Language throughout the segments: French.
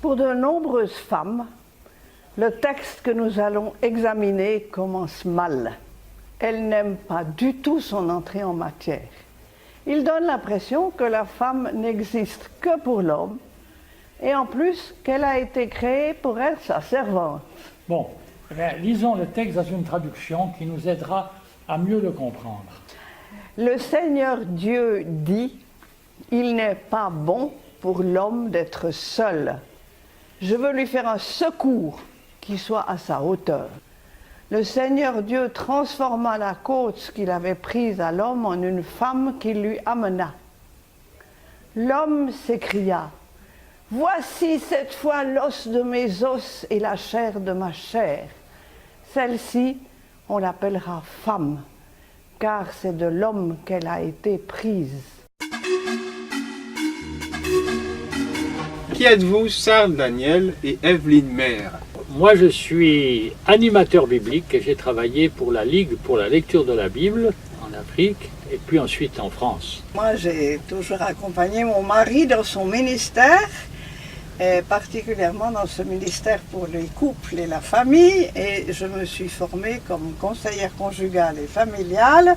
Pour de nombreuses femmes, le texte que nous allons examiner commence mal. Elle n'aime pas du tout son entrée en matière. Il donne l'impression que la femme n'existe que pour l'homme et en plus qu'elle a été créée pour être sa servante. Bon, eh bien, lisons le texte dans une traduction qui nous aidera à mieux le comprendre. Le Seigneur Dieu dit « Il n'est pas bon pour l'homme d'être seul. Je veux lui faire un secours qui soit à sa hauteur. » Le Seigneur Dieu transforma la côte qu'il avait prise à l'homme en une femme qu'il lui amena. L'homme s'écria « Voici cette fois l'os de mes os et la chair de ma chair. Celle-ci, on l'appellera femme, car c'est de l'homme qu'elle a été prise. » Qui êtes-vous, Charles Daniel et Evelyne Maire? Moi, je suis animateur biblique et j'ai travaillé pour la Ligue pour la lecture de la Bible en Afrique et puis ensuite en France. Moi, j'ai toujours accompagné mon mari dans son ministère, et particulièrement dans ce ministère pour les couples et la famille, et je me suis formée comme conseillère conjugale et familiale,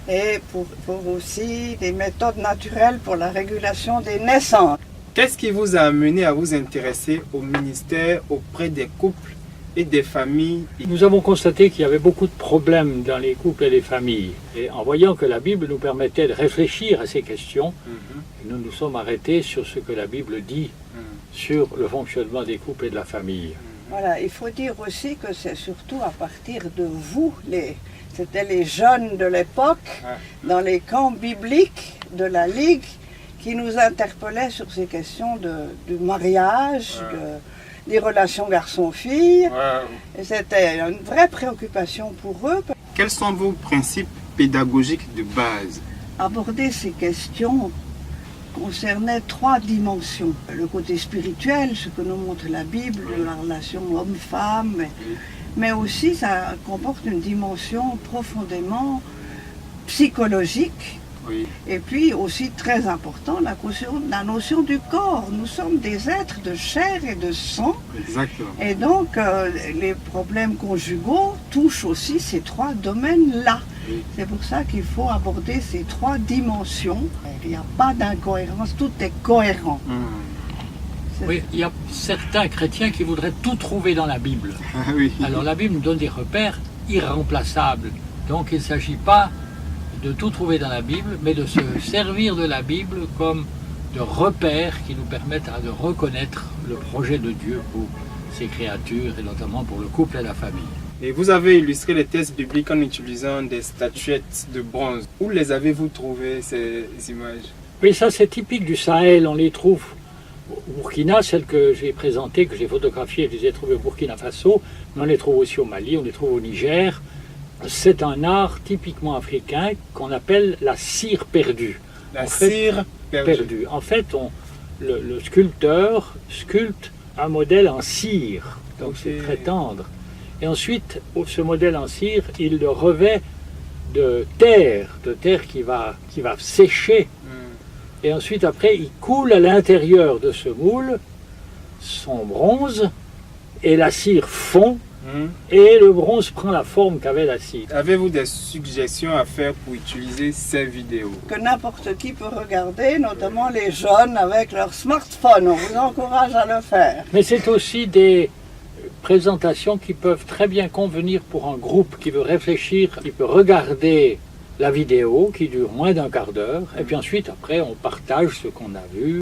et pour aussi des méthodes naturelles pour la régulation des naissances. Qu'est-ce qui vous a amené à vous intéresser au ministère auprès des couples et des familles? Nous avons constaté qu'il y avait beaucoup de problèmes dans les couples et les familles. Et en voyant que la Bible nous permettait de réfléchir à ces questions, nous nous sommes arrêtés sur ce que la Bible dit sur le fonctionnement des couples et de la famille. Voilà, il faut dire aussi que c'est surtout à partir de vous, c'était les jeunes de l'époque, dans les camps bibliques de la Ligue, qui nous interpellaient sur ces questions du mariage, des relations garçon-fille. Et c'était une vraie préoccupation pour eux. Quels sont vos principes pédagogiques de base? Aborder ces questions concernait 3 dimensions. Le côté spirituel, ce que nous montre la Bible, la relation homme-femme, mais aussi ça comporte une dimension profondément psychologique. Et puis aussi très important, la notion du corps. Nous sommes des êtres de chair et de sang. Exactement. Et donc les problèmes conjugaux touchent aussi ces 3 domaines-là. C'est pour ça qu'il faut aborder ces 3 dimensions. Il n'y a pas d'incohérence, tout est cohérent. Oui, il y a certains chrétiens qui voudraient tout trouver dans la Bible. Alors la Bible nous donne des repères irremplaçables. Donc il ne s'agit pas de tout trouver dans la Bible, mais de se servir de la Bible comme de repères qui nous permettent de reconnaître le projet de Dieu pour ses créatures et notamment pour le couple et la famille. Et vous avez illustré les textes bibliques en utilisant des statuettes de bronze. Où les avez-vous trouvées, ces images? Oui, ça c'est typique du Sahel. On les trouve au Burkina, celles que j'ai présentées, que j'ai photographiées, je les ai trouvées au Burkina Faso, mais on les trouve aussi au Mali, on les trouve au Niger. C'est un art typiquement africain qu'on appelle la cire perdue. La cire perdue. En fait, le sculpteur sculpte un modèle en cire, donc c'est très tendre. Et ensuite, ce modèle en cire, il le revêt de terre qui va sécher. Et ensuite, après, il coule à l'intérieur de ce moule son bronze et la cire fond. Et le bronze prend la forme qu'avait la cire. Avez-vous des suggestions à faire pour utiliser ces vidéos? Que n'importe qui peut regarder, notamment les jeunes avec leur smartphone. On vous encourage à le faire. Mais c'est aussi des présentations qui peuvent très bien convenir pour un groupe qui veut réfléchir. Il peut regarder la vidéo qui dure moins d'1/4 d'heure et puis ensuite après on partage ce qu'on a vu